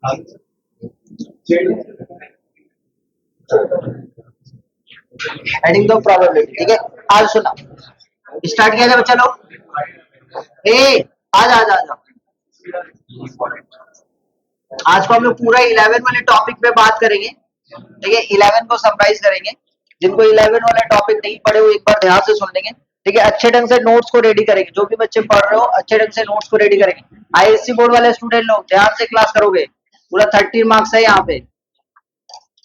Heading दो probability, ठीक है। आज सुना, स्टार्ट किया जाए बच्चा लोग। ए आज आज आज आज को हम लोग पूरा 11 वाले टॉपिक पे बात करेंगे, ठीक है। 11 को समराइज करेंगे। जिनको 11 वाला टॉपिक नहीं पढ़े वो एक बार ध्यान से सुन लेंगे, ठीक है। अच्छे ढंग से नोट्स को रेडी करेंगे, जो भी बच्चे पढ़ रहे हो अच्छे ढंग से नोट्स को रेडी करेंगे। आईएससी बोर्ड वाले स्टूडेंट लोग ध्यान से क्लास करोगे, पूरा 30 मार्क्स है यहाँ पे,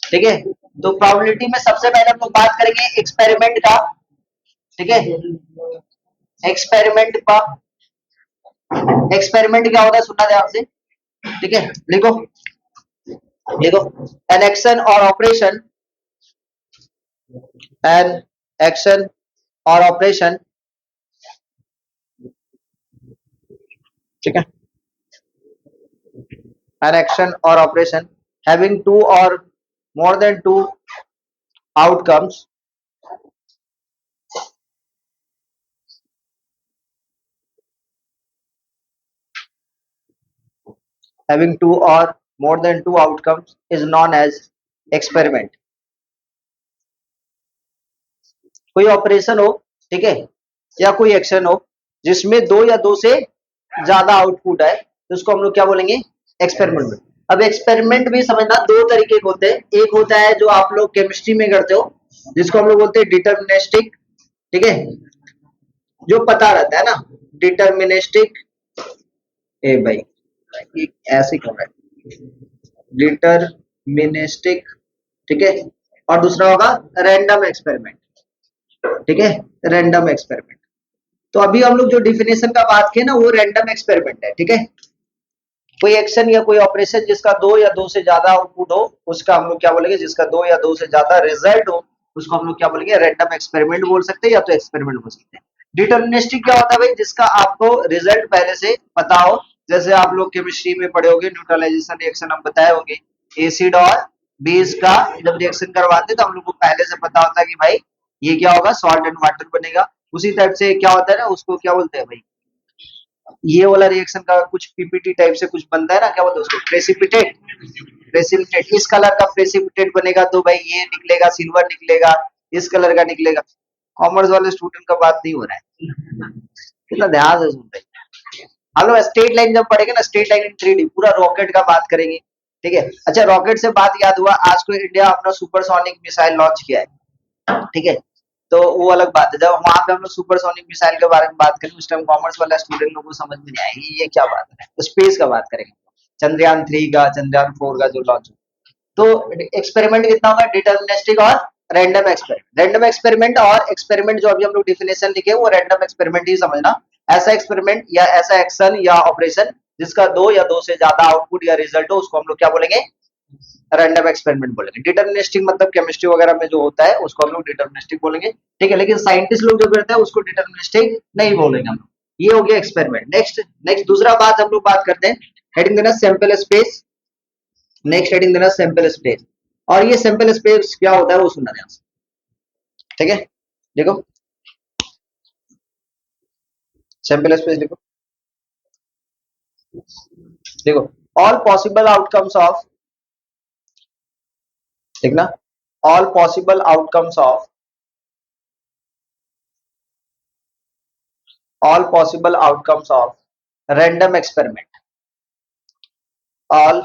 ठीक है। तो प्रोबेबिलिटी में सबसे पहले हम लोग बात करेंगे एक्सपेरिमेंट का, ठीक है। एक्सपेरिमेंट का, एक्सपेरिमेंट क्या होता है सुनना ध्यान से, ठीक है। लिखो लिखो, एन एक्शन और ऑपरेशन, एन एक्शन और ऑपरेशन, ठीक है। एन एक्शन और operation having two or more than two outcomes, having two or more than two outcomes is known as experiment। कोई ऑपरेशन हो, ठीक है, या कोई एक्शन हो जिसमें दो या दो से ज्यादा आउटपुट आए, तो उसको हम लोग क्या बोलेंगे, एक्सपेरिमेंट। अब एक्सपेरिमेंट भी समझना, दो तरीके के होते हैं। एक होता है जो आप लोग केमिस्ट्री में करते हो, जिसको हम लोग बोलते हैं डिटर्मिनिस्टिक, ठीक है, जो पता रहता है ना, डिटर्मिनिस्टिक। ए भाई ये ऐसे क्यों है, डिटर्मिनिस्टिक, ठीक है। और दूसरा होगा रैंडम एक्सपेरिमेंट, ठीक है, रैंडम एक्सपेरिमेंट। तो अभी हम लोग जो डिफिनेशन का बात किए ना, वो रैंडम एक्सपेरिमेंट है, ठीक है। कोई एक्शन या कोई ऑपरेशन जिसका दो या दो से ज्यादा आउटपुट हो, उसका हम लोग क्या बोलेंगे, जिसका दो या दो से ज्यादा रिजल्ट हो, उसको हम लोग क्या बोलेंगे, रैंडम एक्सपेरिमेंट बोल सकते हैं या तो एक्सपेरिमेंट बोल सकते हैं। डिटर्मिनिस्टिक क्या होता है भाई, जिसका आपको रिजल्ट पहले से पता हो। जैसे आप लोग केमिस्ट्री में पढ़े होगे, न्यूट्रलाइजेशन रिएक्शन हम बताए होंगे, एसिड और बेस का जब रिएक्शन करवाते तो हम लोग को पहले से पता होता है कि भाई ये क्या होगा, सॉल्ट एंड वाटर बनेगा। उसी टाइप से क्या होता है ना, उसको क्या बोलते हैं भाई, ये वाला रिएक्शन का कुछ पीपीटी टाइप से कुछ बनता है ना, क्या बोलते हैं उसको, प्रेसिपिटेट। प्रेसिपिटेट, इस कलर का प्रेसिपिटेट बनेगा तो भाई ये निकलेगा, सिल्वर निकलेगा, इस कलर का निकलेगा। कॉमर्स वाले स्टूडेंट का बात नहीं हो रहा है, कितना ध्यान से सुन रहे हैं हम लोग। स्ट्रेट लाइन जब पढ़ेंगे ना, स्ट्रेट लाइन इन 3D, पूरा रॉकेट का बात करेंगे, ठीक है। अच्छा रॉकेट से बात याद हुआ, आज को इंडिया अपना सुपरसोनिक मिसाइल लॉन्च किया है, ठीक है। तो वो अलग बात है, जब वहां पे हम लोग सुपरसोनिक मिसाइल के बारे में बात करें, उस टाइम कॉमर्स वाला स्टूडेंट लोगों को समझ में नहीं आएगी ये क्या बात है। तो स्पेस का बात करेंगे, चंद्रयान 3 का, चंद्रयान 4 का जो लॉन्च। तो एक्सपेरिमेंट कितना होगा, डिटर्मिनिस्टिक और रैंडम एक्सपेरिमेंट। रैंडम एक्सपेरिमेंट और एक्सपेरिमेंट जो अभी हम लोग डिफिनेशन लिखे, वो रैंडम एक्सपेरिमेंट ही समझना। ऐसा एक्सपेरिमेंट या ऐसा एक्शन या ऑपरेशन जिसका दो या दो से ज्यादा आउटपुट या रिजल्ट हो, उसको हम लोग क्या बोलेंगे, रैंडम एक्सपेरिमेंट बोलेंगे। डिटर्मिनिस्टिक मतलब केमिस्ट्री वगैरह में जो होता है उसको हम लोग डिटर्मिनिस्टिक बोलेंगे, ठीक है। लेकिन साइंटिस्ट लोग जो करते हैं उसको डिटर्मिनिस्टिक नहीं बोलेंगे हम लोग। ये हो गया एक्सपेरिमेंट। नेक्स्ट नेक्स्ट दूसरा बात हम लोग बात करते हैं, हेडिंग देना सैंपल स्पेस। नेक्स्ट हेडिंग देना सैंपल स्पेस। और ये सैंपल स्पेस क्या होता है वो सुनना ध्यान से, ठीक है। देखो सैंपल स्पेस लिखो, देखो ऑल पॉसिबल आउटकम्स ऑफ, देखना, all possible outcomes of, all possible outcomes of random experiment, all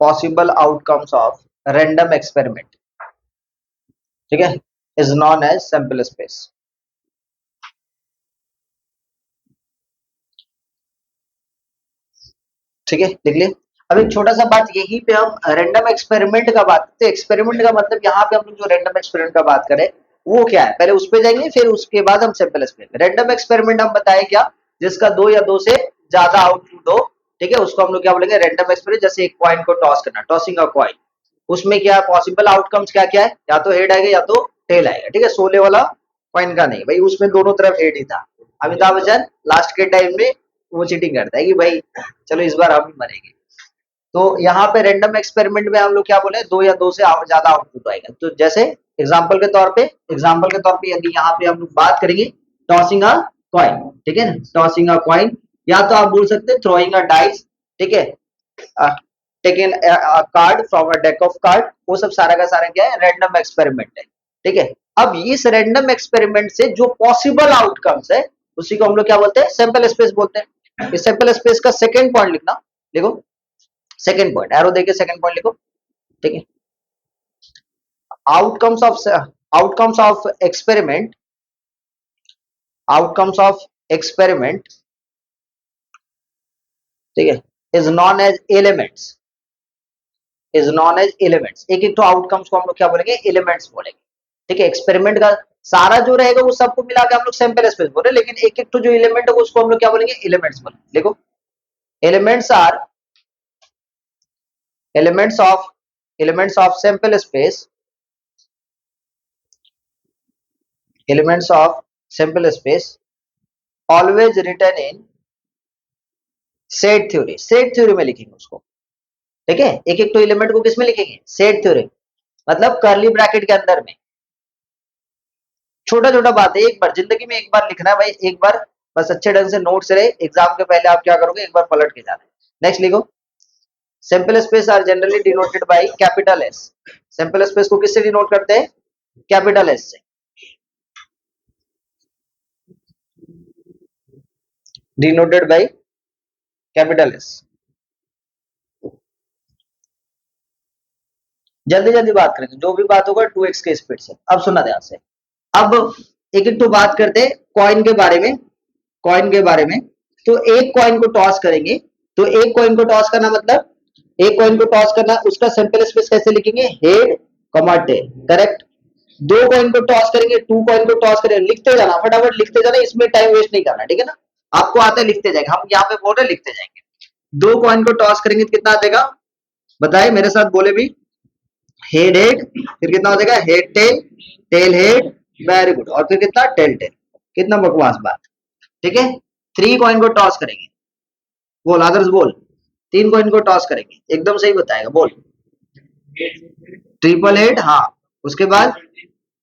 possible outcomes of random experiment, ठीक है, is known as sample space। ठीक है लिख ले। अब एक छोटा सा बात, यहीं पे हम रैंडम एक्सपेरिमेंट का बात करते हैं। एक्सपेरिमेंट का मतलब यहाँ पे हम लोग जो रैंडम एक्सपेरिमेंट का बात करें वो क्या है, पहले उस पे जाएंगे फिर उसके बाद हम सैंपल एक्सपेरिमेंट। रैंडम एक्सपेरिमेंट हम बताए क्या, जिसका दो या दो से ज्यादा आउटपुट हो, ठीक है, उसको हम लोग क्या बोलेंगे, रैंडम एक्सपेरिमेंट। जैसे एक कॉइन को टॉस करना, टॉसिंग अ कॉइन, उसमें क्या है पॉसिबल आउटकम्स क्या क्या है, या तो हेड आएगा या तो टेल आएगा, ठीक है। सोले वाला कॉइन का नहीं भाई, उसमें दोनों तरफ हेड ही था। अमिताभ बच्चन लास्ट के टाइम में वो चीटिंग करता है कि भाई चलो इस बार हम ही मरेंगे। तो यहाँ पे रैंडम एक्सपेरिमेंट में हम लोग क्या बोले, दो या दो से ज्यादा आउटपुट आएगा। तो जैसे एग्जाम्पल के तौर पे यदि यहाँ पे हम लोग बात करेंगे टॉसिंग अ कॉइन, ठीक है ना, टॉसिंग अ कॉइन, या तो आप बोल सकते हैं थ्रोइंग अ डाइस, ठीक है, taken card from a deck of card, वो सब सारा का सारा क्या है, रैंडम एक्सपेरिमेंट है। ठीक है, अब इस रैंडम एक्सपेरिमेंट से जो पॉसिबल आउटकम्स है उसी को हम लोग क्या बोलते हैं, सैंपल स्पेस बोलते हैं। इस सैंपल स्पेस का सेकंड पॉइंट लिखना, लिखो सेकंड पॉइंट, एरो देके सेकंड पॉइंट लिखो। ठीक है, outcomes of outcomes of experiment, outcomes of experiment, ठीक है, is known as elements, is known as elements. एक एक तो आउटकम्स को हम लोग क्या बोलेंगे, एलिमेंट्स बोलेंगे। ठीक है, एक्सपेरिमेंट का सारा जो रहेगा वो सबको मिला के हम लोग सैंपल स्पेस बोल रहे हैं, लेकिन एक एक तो जो एलिमेंट है उसको हम लोग क्या बोलेंगे, एलिमेंट्स बोलेंगे। देखो, elements are elements of sample space, elements of sample space always written in set theory, set theory में लिखेंगे उसको। ठीक है, एक एक तो एलिमेंट को किस में लिखेंगे, सेट थ्योरी, मतलब कर्ली ब्रैकेट के अंदर में। छोटा छोटा बात है, एक बार जिंदगी में एक बार लिखना है भाई, एक बार बस अच्छे ढंग से नोट से रहे, एग्जाम के पहले आप क्या करोगे, एक बार पलट के जाना है। नेक्स्ट लिखो, sample space are generally denoted by capital S. Sample space को किससे डिनोट करते हैं, कैपिटल एस से, डिनोटेड बाय कैपिटल एस। जल्दी जल्दी बात करेंगे, जो भी बात होगा 2x के स्पीड से। अब सुना ध्यान से, अब एक एक तो बात करते हैं कॉइन के बारे में, कॉइन के बारे में। तो एक कॉइन को टॉस करेंगे, तो एक कॉइन को टॉस करना मतलब एक कॉइन को टॉस करना, उसका सैंपल स्पेस कैसे लिखेंगे, हेड कॉमा टेल, करेक्ट। दो कॉइन को टॉस करेंगे, टू कॉइन को टॉस करेंगे, लिखते जाना, फटाफट लिखते जाना, इसमें टाइम वेस्ट नहीं करना, ठीक है ना। आपको आता है लिखते जाएंगे, हम यहाँ पे बोल रहे लिखते जाएंगे। दो कॉइन को टॉस करेंगे तो कितना आ जाएगा, बताए मेरे साथ बोले भी, हेड हेड, फिर कितना हो जाएगा, head tail, tail head, very good, और फिर कितना, टेल टेल। कितना बकवास बात, ठीक है। थ्री कॉइन को टॉस करेंगे, बोल आदर्श बोल, तीन कॉइन को टॉस करेंगे, एकदम सही बताएगा, बोल। ट्रिपल हेड, हाँ, उसके बाद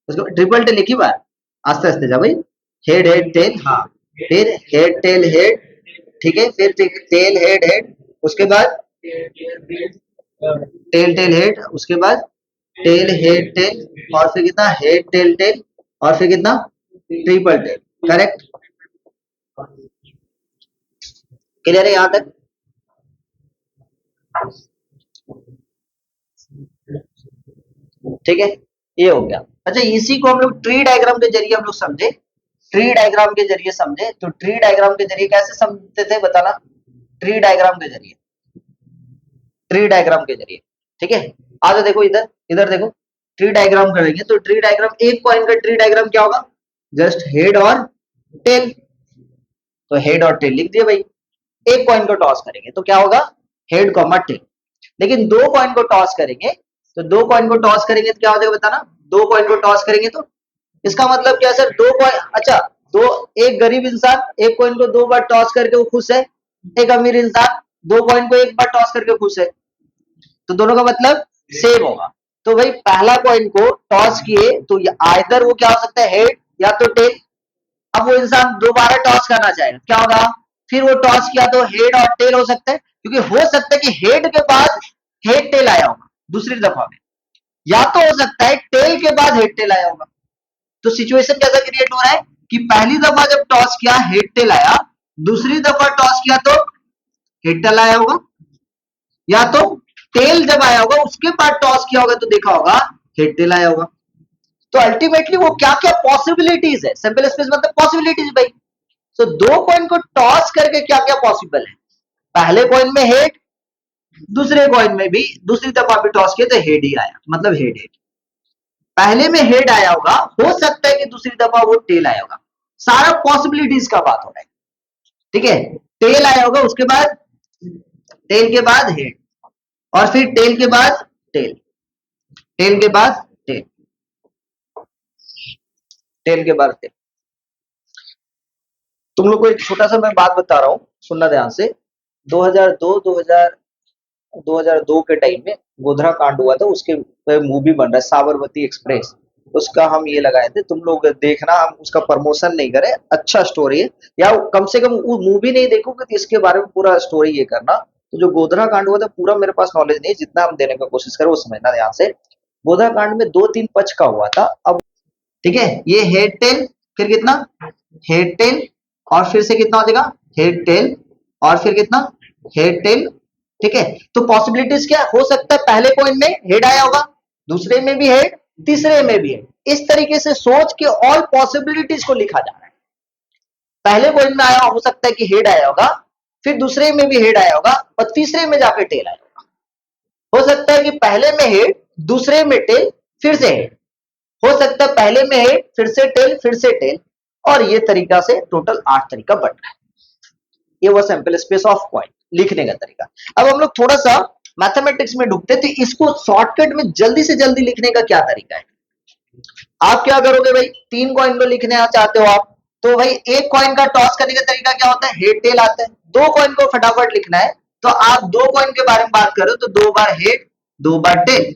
उसको ट्रिपल टेल एक ही बार, आस्ते आस्ते जा भाई, हेड हेड टेल, हाँ, फिर हेड टेल हेड, ठीक है, फिर टेल हेड हेड, उसके बाद टेल टेल हेड, उसके बाद टेल हेड टेल, और फिर कितना, हेड टेल टेल, और फिर कितना, ट्रिपल टेल, करेक्ट। क्लियर है यहां तक, ठीक है, ये हो गया। अच्छा, इसी को हम लोग ट्री डायग्राम के जरिए हम लोग समझे, ट्री डायग्राम के जरिए समझे, तो ट्री डायग्राम के जरिए कैसे समझते थे बताना, ट्री डायग्राम के जरिए, ट्री डायग्राम के जरिए, ठीक है। आज देखो इधर, इधर देखो, ट्री डायग्राम करेंगे तो ट्री डायग्राम, एक पॉइंट का ट्री डायग्राम क्या होगा, जस्ट हेड और टेल, तो हेड और टेल लिख दिए भाई। एक कॉइन को टॉस करेंगे तो क्या होगा, हेड कॉमा टेल। लेकिन दो कॉइन को टॉस करेंगे, तो दो कॉइन को टॉस करेंगे तो क्या हो जाएगा बताना, दो कॉइन को टॉस करेंगे तो इसका मतलब क्या है सर, दो कॉइन, अच्छा, दो, एक गरीब इंसान एक कॉइन को दो बार टॉस करके वो खुश है, एक अमीर इंसान दो कॉइन को एक बार टॉस करके खुश है, तो दोनों का मतलब सेम होगा। तो भाई पहला कॉइन को टॉस किए तो आइदर वो क्या हो सकता है, हेड या तो टेल। अब वो इंसान दोबारा टॉस करना चाहेगा, क्या होगा, फिर वो टॉस किया तो हेड और टेल हो सकता है, क्योंकि हो सकता है कि हेड के बाद हेड टेल आया होगा दूसरी दफा में, या तो हो सकता है टेल के बाद हेड टेल आया होगा। तो सिचुएशन कैसा क्रिएट हो रहा है कि पहली दफा जब टॉस किया हेड टेल आया, दूसरी दफा टॉस किया तो हेड टेल आया होगा, या तो टेल जब आया होगा उसके बाद टॉस किया होगा तो देखा होगा हेड टेल आया होगा। तो अल्टीमेटली वो क्या क्या पॉसिबिलिटीज है, सिंपल स्पेस मतलब पॉसिबिलिटीज भाई। तो दो कॉइन को टॉस करके क्या क्या पॉसिबल है, पहले कॉइन में हेड, दूसरे कॉइन में भी दूसरी दफा भी टॉस किया तो हेड ही आया, मतलब हेड हेड। पहले में हेड आया होगा, हो सकता है कि दूसरी दफा वो टेल आया होगा, सारा पॉसिबिलिटीज का बात हो रहा है, ठीक है। टेल आया होगा, उसके बाद टेल के बाद हेड, और फिर टेल के बाद टेल, टेल के बाद टेल, टेल के बाद टेल। तुम लोग को एक छोटा सा मैं बात बता रहा हूँ, सुनना ध्यान से। 2002 के टाइम में गोधरा कांड हुआ था, उसके मूवी बन रहा है साबरमती एक्सप्रेस, उसका हम ये लगाए थे, तुम लोग देखना, हम उसका प्रमोशन नहीं करें, अच्छा स्टोरी है, या कम से कम वो मूवी नहीं देखोगे तो इसके बारे में पूरा स्टोरी ये करना, तो जो गोधरा कांड हुआ था पूरा मेरे पास नॉलेज नहीं, जितना हम देने का कोशिश करें वो समझना ध्यान से। गोधरा कांड में 2-3 पक्ष का हुआ था। अब ठीक है, ये हेड टेल, फिर कितना हेड टेल, और फिर से कितना हो जाएगा हेड टेल, और फिर कितना हेड टेल। ठीक है, तो पॉसिबिलिटीज क्या हो सकता है, पहले कॉइन में हेड आया होगा, दूसरे में भी हेड, तीसरे में भी हेड। इस तरीके से सोच के ऑल पॉसिबिलिटीज को लिखा जा रहा है। पहले कॉइन में आया हो सकता है कि हेड आया होगा, फिर दूसरे में भी हेड आया होगा, और तीसरे में जाकर टेल आया होगा। हो सकता है कि पहले में हेड, दूसरे में टेल, फिर से हेड। हो सकता है पहले में हेड, फिर से टेल, फिर से टेल, और ये तरीका से टोटल 8 तरीका बन रहा है। ये वो सैंपल स्पेस ऑफ कॉइन लिखने का तरीका। अब हम लोग थोड़ा सा मैथमेटिक्स में डूबते हैं, तो इसको शॉर्टकट में जल्दी से जल्दी लिखने का क्या तरीका है। आप क्या करोगे भाई, 3 कॉइन को लिखने चाहते हो आप, तो भाई एक कॉइन का टॉस करने का तरीका क्या होता है, हेड टेल आता है। 2 कॉइन को फटाफट लिखना है, तो आप 2 कॉइन के बारे में बात करो तो 2 बार हेड, 2 बार टेल,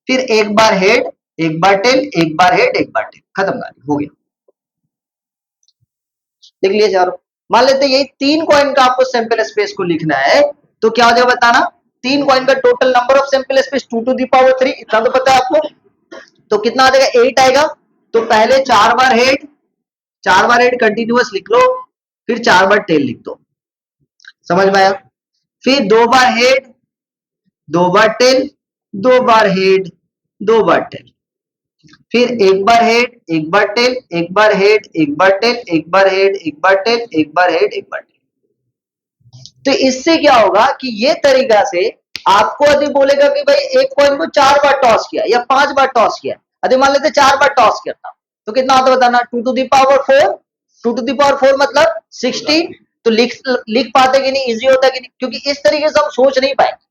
फिर एक बार हेड, एक बार टेल, एक बार हेड, एक बार टेल, खत्म कहानी, हो गया। लिख लिए चारों। मान लेते यही 3 कॉइन का आपको सैंपल स्पेस को लिखना है, तो क्या हो जाएगा बताना। 3 कॉइन का total number of sample space 2 to the power 3, इतना तो पता है आपको। तो कितना आ जाएगा 8 आएगा। तो पहले 4 बार हेड, 4 बार हेड कंटिन्यूअस लिख लो, फिर 4 बार टेल लिख दो, समझ में आया। फिर 2 बार हेड, 2 बार टेल, 2 बार हेड, 2 बार टेल, फिर एक बार हेड, एक बार टेल, एक बार हेड, एक बार टेल, एक बार हेड, एक बार टेल, एक बार हेड, एक बार टेल। तो इससे क्या होगा कि ये तरीका से आपको यदि बोलेगा कि भाई एक कॉइन को 4 बार टॉस किया या 5 बार टॉस किया, यदि मान लेते 4 बार टॉस किया था, तो कितना आता बताना, 2 to the power 4, 2 to the power 4 मतलब 16। तो लिख पाते कि नहीं, इजी होता कि नहीं, क्योंकि इस तरीके से हम सोच नहीं पाएंगे।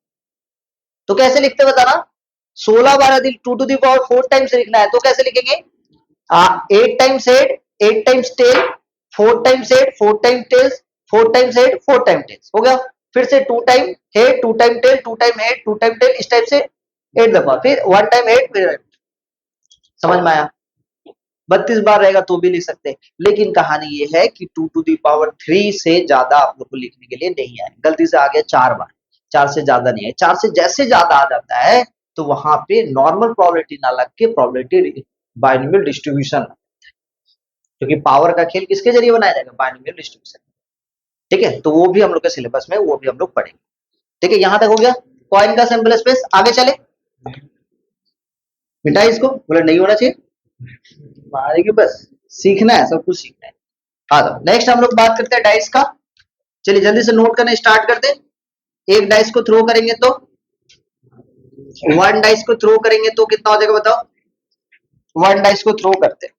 तो कैसे लिखते बताना, 16 बार यदि 2 टू द पावर 4 टाइम्स लिखना है तो कैसे लिखेंगे, 8 times head, 8 times tail, 4 times head, 4 times tails, 4 times head, 4 time tails, हो गया। फिर से 2 time head, 2 time tail, 2 time head, 2 time tail, इस टाइप से 8 दफा, फिर 1 टाइम हेड, फिर समझ में आया। 32 बार रहेगा तो भी लिख सकते हैं, लेकिन कहानी ये है कि 2 टू दी पावर 3 से ज्यादा आप लोग को लिखने के लिए नहीं है। गलती से आ गया 4 बार, 4 से ज्यादा नहीं है। 4 से जैसे ज्यादा आ जाता है तो वहां पे नॉर्मल प्रोबेबिलिटी ना लग के प्रोबेबिलिटी बाइनोमियल डिस्ट्रीब्यूशन, क्योंकि पावर का खेल किसके जरिए बनाया जाएगा, बाइनोमियल डिस्ट्रीब्यूशन। ठीक है, तो वो भी हम लोग के सिलेबस में, वो भी हम लोग पढ़ेंगे। ठीक है, यहां तक हो गया कॉइन का सैंपल स्पेस। आगे चले, मिटा इसको, बोले नहीं होना चाहिए, कि बस सीखना है, सब कुछ सीखना है। हाँ, तो नेक्स्ट हम लोग बात करते हैं डाइस का। चलिए जल्दी से नोट करना स्टार्ट करते हैं। एक डाइस को थ्रो करेंगे तो 1 डाइस को थ्रो करेंगे तो कितना हो जाएगा बताओ। 1 डाइस को थ्रो करते हैं,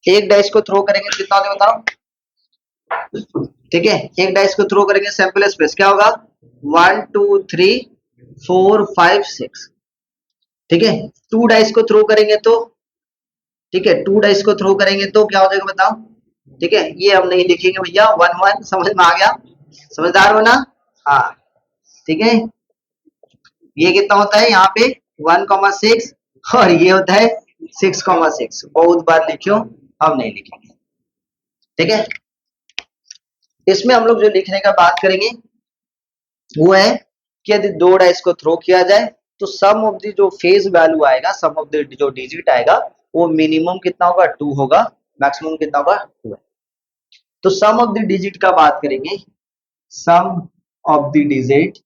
एक डाइस को थ्रो करेंगे तो कितना हो जाएगा बताओ। ठीक है, एक डाइस को थ्रो करेंगे, सैंपल स्पेस क्या होगा, 1 2 3 4 5 6। ठीक है, 2 डाइस को थ्रो करेंगे तो, ठीक है 2 डाइस को थ्रो करेंगे तो क्या हो जाएगा बताओ। ठीक है, ये हम नहीं लिखेंगे भैया, 1 1, समझ में आ गया, समझदार हो ना। हाँ, ठीक है, ये कितना होता है यहाँ पे 1,6, और ये होता है 6,6। बहुत बार लिखियो, हम नहीं लिखेंगे। ठीक है, इसमें हम लोग जो लिखने का बात करेंगे वो है कि यदि 2 डाइस को थ्रो किया जाए तो सम ऑफ द जो फेज वैल्यू आएगा, सम ऑफ द जो डिजिट आएगा, वो मिनिमम कितना होगा 2 होगा, मैक्सिमम कितना होगा 2 है। तो सम ऑफ द डिजिट का बात करेंगे, सम ऑफ द डिजिट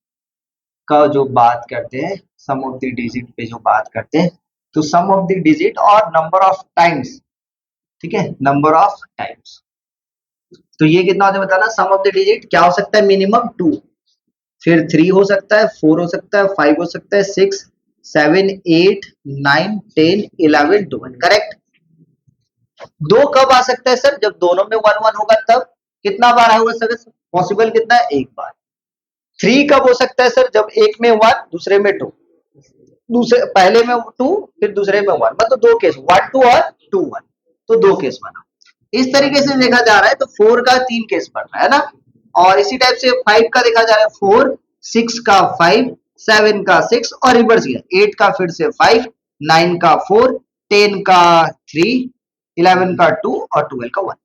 का जो बात करते हैं, सम ऑफ द डिजिट पे जो बात करते हैं, तो सम ऑफ द डिजिट और नंबर ऑफ टाइम्स। ठीक है, नंबर ऑफ टाइम्स, तो ये कितना होता है बताना। सम ऑफ द डिजिट क्या हो सकता है, मिनिमम 2, फिर 3 हो सकता है, 4 हो सकता है, 5 हो सकता है, 6 7 8 9 10 11 12, करेक्ट। 2 कब आ सकता है सर, जब दोनों में 1 1 होगा, तब कितना बार आएगा सर, पॉसिबल कितना है, एक बार। 3 कब हो सकता है सर, जब एक में 1 दूसरे में 2, दूसरे पहले में 2 फिर दूसरे में 1, मतलब 2 केस, 1 2 और 2 1, तो 2 केस बना। इस तरीके से देखा जा रहा है तो 4 का 3 केस बन रहा है ना। और इसी टाइप से 5 का देखा जा रहा है 4, 6 का 5, 7 का 6, और रिवर्स गया 8 का फिर से 5, 9 का 4, 10 का 3, 11 का 2 और 12 का 1।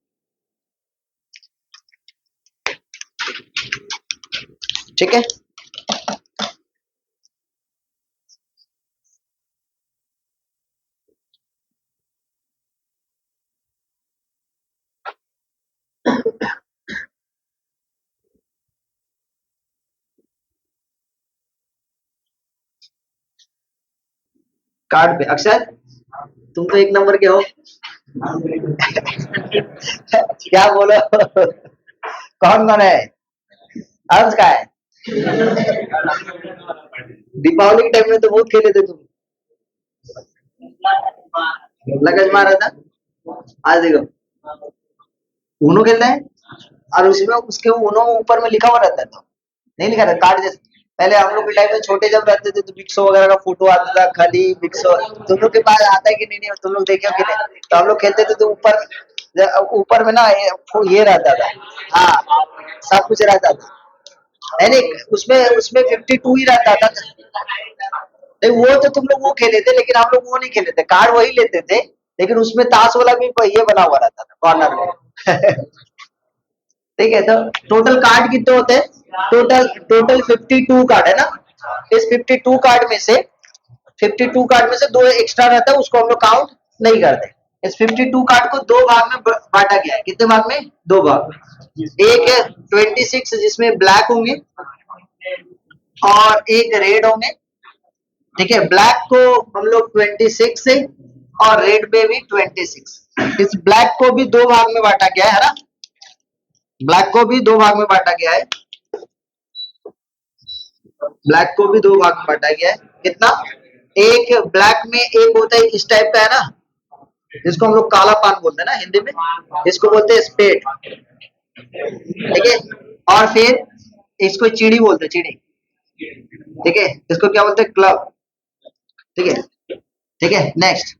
ठीक है। कार्ड पे अक्षर, तुम तो एक नंबर के हो। क्या बोलो? कौन कौन है? अर्ज का है? दीपावली के टाइम में तो बहुत खेले थे तुम। लगज मारा था। आज देखो ऊनो खेलते हैं, और उसमें उसके ऊनो ऊपर में लिखा हुआ रहता है, तो नहीं लिखा था कार्ड जैसे। पहले हम लोग के टाइम में छोटे जब रहते थे तो बिक्सो वगैरह का फोटो आता था, खाली बिक्सो। तुम लोग के पास आता है कि नहीं, तुम लोग देखे हो कि नहीं? तो हम लोग खेलते थे तो ऊपर में ना ये रहता था। हाँ, सब कुछ रहता था। नहीं नहीं, उसमें उसमें 52 ही रहता था। नहीं, वो तो तुम लोग वो खेले थे, लेकिन हम लोग वो नहीं खेले थे, कार्ड वही लेते थे। लेकिन उसमें ताश वाला भी ये बना हुआ रहता था कॉर्नर में। ठीक है, तो टोटल कार्ड कितने होते हैं? टोटल 52 कार्ड है ना। इस 52 कार्ड में से 52 कार्ड में से दो एक्स्ट्रा रहता है, उसको हम लोग काउंट नहीं करते। इस 52 कार्ड को दो भाग में बांटा गया है। कितने भाग में? दो भाग। एक है 26 जिसमें ब्लैक होंगे, और एक रेड होंगे। ठीक है, ब्लैक को हम लोग 26 से, और रेड में भी 26। इस ब्लैक को भी दो भाग में बांटा गया है ना। ब्लैक को भी दो भाग में बांटा गया है। ब्लैक को भी दो भाग में बांटा गया है। कितना? एक ब्लैक में एक होता है इस टाइप का है ना, जिसको हम लोग काला पान बोलते हैं ना हिंदी में, इसको बोलते हैं स्पेड। ठीक है, और फिर इसको चिड़ी बोलते हैं, चिड़ी। ठीक है, इसको क्या बोलते हैं? क्लब। ठीक है। ठीक है, नेक्स्ट।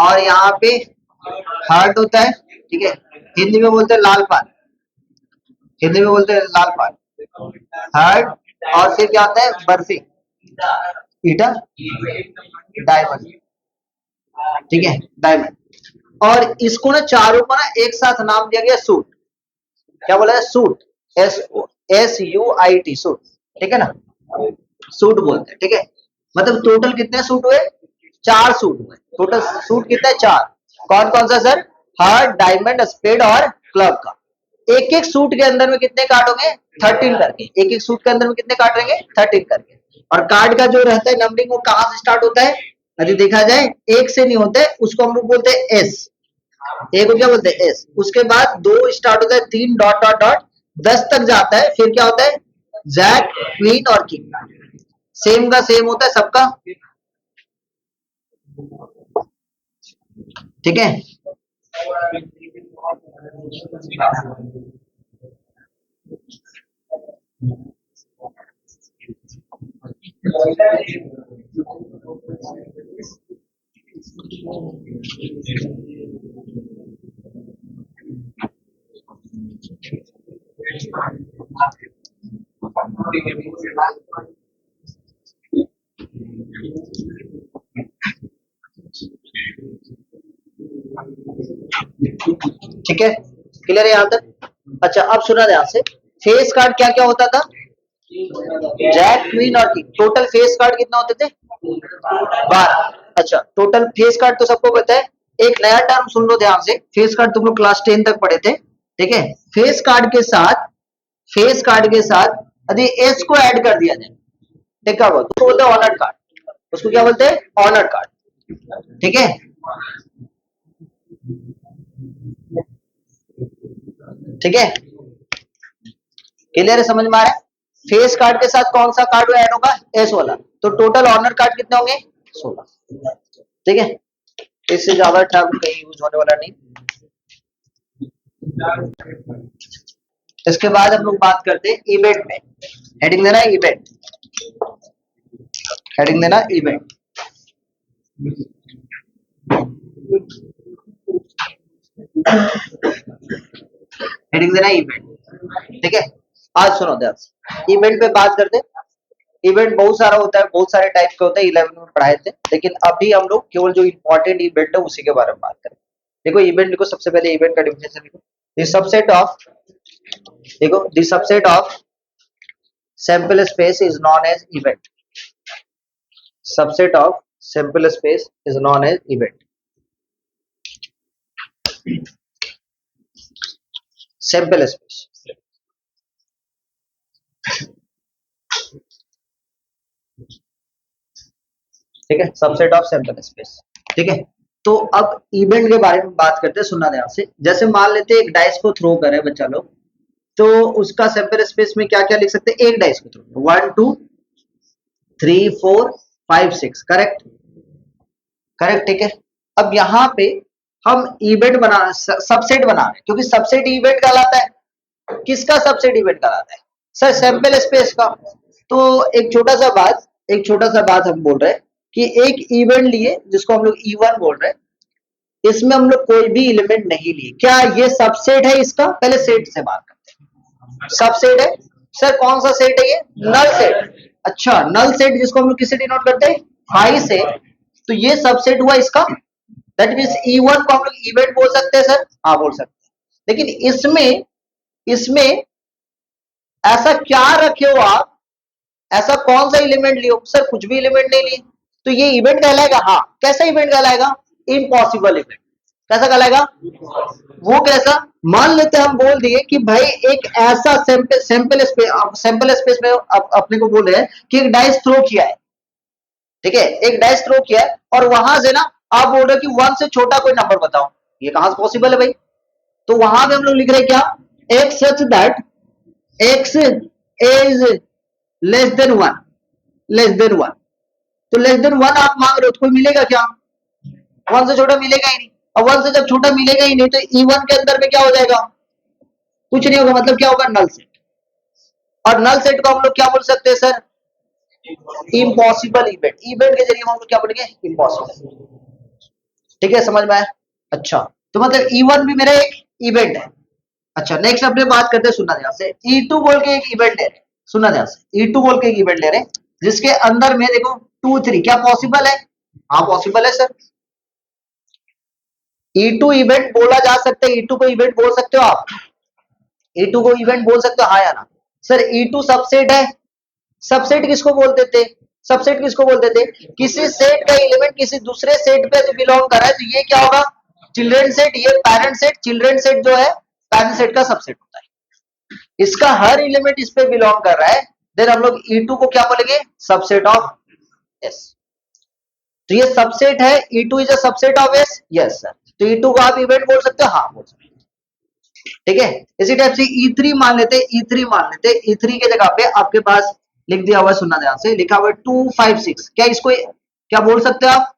और यहाँ पे हार्ट होता है। ठीक है, हिंदी में बोलते हैं लाल पान। हिंदी में बोलते हैं लाल पान, हार्ट। और फिर क्या होता है? बर्फी, ईटा, डायमंड। ठीक है, डायमंड। और इसको ना चारों को ना एक साथ नाम दिया गया सूट। क्या बोला है? सूट। S SUIT, suit. ठीक है ना, सूट बोलते हैं। ठीक है, मतलब टोटल कितने सूट हुए? 4 सूट हुए। टोटल सूट कितने? 4। कौन कौन सा सर? हार्ट, डायमंड, स्पेड और क्लब का। एक एक सूट के अंदर में कितने कार्ड होंगे? 13 करके। एक एक सूट के अंदर में कितने कार्ड रहेंगे? 13 करके। और कार्ड का जो रहता है नंबरिंग, वो कहाँ से स्टार्ट होता है? यदि देखा जाए एक से नहीं होते, उसको हम लोग बोलते हैं एस। ए को क्या बोलते हैं? एस। उसके बाद दो स्टार्ट होता है, 3 डॉट डॉट डॉट, 10 तक जाता है। फिर क्या होता है? जैक, क्वीन और किंग। सेम का सेम होता है सबका। ठीक है, ठीक है, क्लियर है यहाँ तक? अच्छा, अब सुना ध्यान से। फेस कार्ड क्या क्या होता था? जैक, क्वीन और किंग। टोटल फेस कार्ड कितना होते थे? 12। अच्छा, टोटल फेस कार्ड तो सबको पता है। एक नया टर्म सुन लो ध्यान से। फेस कार्ड तुम लोग क्लास 10 तक पढ़े थे। ठीक है, फेस कार्ड के साथ, फेस कार्ड के साथ यदि एस को ऐड कर दिया जाए, देखा हुआ, तो उसको बोलते हैं ऑनर कार्ड। उसको क्या बोलते हैं? Honour card. ठीक है। ठीक है, क्लियर है? समझ में आ रहा है? फेस कार्ड के साथ कौन सा कार्ड ऐड होगा? एस वाला। तो टोटल ऑनर कार्ड कितने होंगे? 16। ठीक है, इससे ज्यादा टर्म कहीं यूज होने वाला नहीं। इसके बाद हम लोग बात करते हैं इवेंट में। हेडिंग देना इवेंट। हेडिंग देना इवेंट। हेडिंग देना इवेंट। ठीक है, आज सुनो ध्यान। इवेंट पे बात करते हैं। इवेंट बहुत सारा होता है, बहुत सारे टाइप के होते हैं, 11 में पढ़ाए थे। लेकिन अभी हम लोग केवल जो इंपॉर्टेंट इवेंट है उसी के बारे में बात करें। देखो इवेंट लिखो, सबसे पहले इवेंट का डेफिनेशन लिखो। सबसेट ऑफ देखो, the subset of sample space is known as event. Subset of sample space is known as event. Sample space, ठीक है, सबसेट ऑफ सैंपल स्पेस। ठीक है, तो अब इवेंट के बारे में बात करते हैं, सुनना ध्यान से। जैसे मान लेते हैं एक डाइस को थ्रो करे बच्चा लोग, तो उसका सैंपल स्पेस में क्या क्या लिख सकते हैं? एक डाइस को थ्रो, 1 2 3 4 5 6, करेक्ट, करेक्ट, ठीक है। अब यहाँ पे हम इवेंट बना, सबसेट बना रहे हैं, क्योंकि सबसेट इवेंट कहलाता है। किसका सबसेट इवेंट कहलाता है? सर सैंपल स्पेस का। तो एक छोटा सा बात हम बोल रहे हैं कि एक इवेंट लिए जिसको हम लोग E1 बोल रहे हैं, इसमें हम लोग कोई भी एलिमेंट नहीं लिए। क्या ये सबसेट है इसका? पहले सेट से बात करते हैं। सबसेट है सर, कौन सा सेट है ये? Null set. अच्छा, नल सेट जिसको हम लोग किससे डिनोट करते हैं? हाई से। तो ये सबसेट हुआ इसका, दैट मीन्स E1 को हम लोग इवेंट बोल सकते हैं सर, हाँ बोल सकते हैं। लेकिन इसमें इसमें ऐसा क्या रखे हो आप, ऐसा कौन सा एलिमेंट लियो? सर कुछ भी एलिमेंट नहीं लिए, तो ये इवेंट कहलाएगा? हाँ। कैसा इवेंट कहलाएगा? Impossible event. कैसा कहलाएगा? वो कैसा? मान लेते हम बोल दिए कि भाई एक ऐसा सैंपल स्पेस में अपने को बोल रहे हैं कि एक डाइस थ्रो किया है, ठीक है, एक डाइस थ्रो किया है, और वहां से ना आप बोल रहे हो कि 1 से छोटा कोई नंबर बताओ। ये कहां से पॉसिबल है भाई? तो वहां पे हम लोग लिख रहे हैं क्या? X such that x is less than 1, less than 1। तो लेस देन 1 आप मांग रहे हो, तो कोई मिलेगा क्या? 1 से छोटा मिलेगा ही नहीं। और 1 से जब छोटा मिलेगा ही नहीं, तो E1 के अंदर में क्या हो जाएगा? कुछ नहीं होगा। मतलब क्या होगा? Null set. और नल सेट को हम लोग क्या बोल सकते हैं सर? Impossible event. इवेंट के जरिए हम लोग क्या बोलेंगे? इम्पॉसिबल। ठीक है, समझ में आया? अच्छा, तो मतलब E1 भी मेरा एक इवेंट है। अच्छा, नेक्स्ट अपने बात करते हैं, सुनना ध्यान से। E2 बोल के एक इवेंट ले रहे, सुनना ध्यान से। E2 बोल के एक इवेंट ले रहे, जिसके अंदर में देखो 2 3, क्या पॉसिबल है? हाँ पॉसिबल है सर। E2 इवेंट बोला जा सकता है, E2 को इवेंट बोल सकते हो आप, E2 को इवेंट बोल सकते हो, हाँ या ना? सर E2 सबसेट है। सबसेट किसको बोलते थे? सबसेट किसको बोलते थे? किसी सेट का एलिमेंट किसी दूसरे सेट पे जो बिलोंग कर रहा है, तो ये क्या होगा? Children set. ये पेरेंट सेट, चिल्ड्रन सेट जो है पेरेंट सेट का सबसेट होता है। इसका हर एलिमेंट इस पे बिलोंग कर रहा है, देन हम लोग E2 को क्या बोलेंगे? Subset of S। तो ये सबसेट है, E2 is a subset of S, yes sir. तो E2 को आप इवेंट बोल सकते हो, हाँ बोल सकते हो, ठीक है। इसी टाइप से E3 मान लेते, E3 मान लेते, E3 के जगह पे आपके पास लिख दिया हुआ है, सुनना ध्यान से, लिखा हुआ है 2 5 6। क्या इसको क्या बोल सकते हो आप?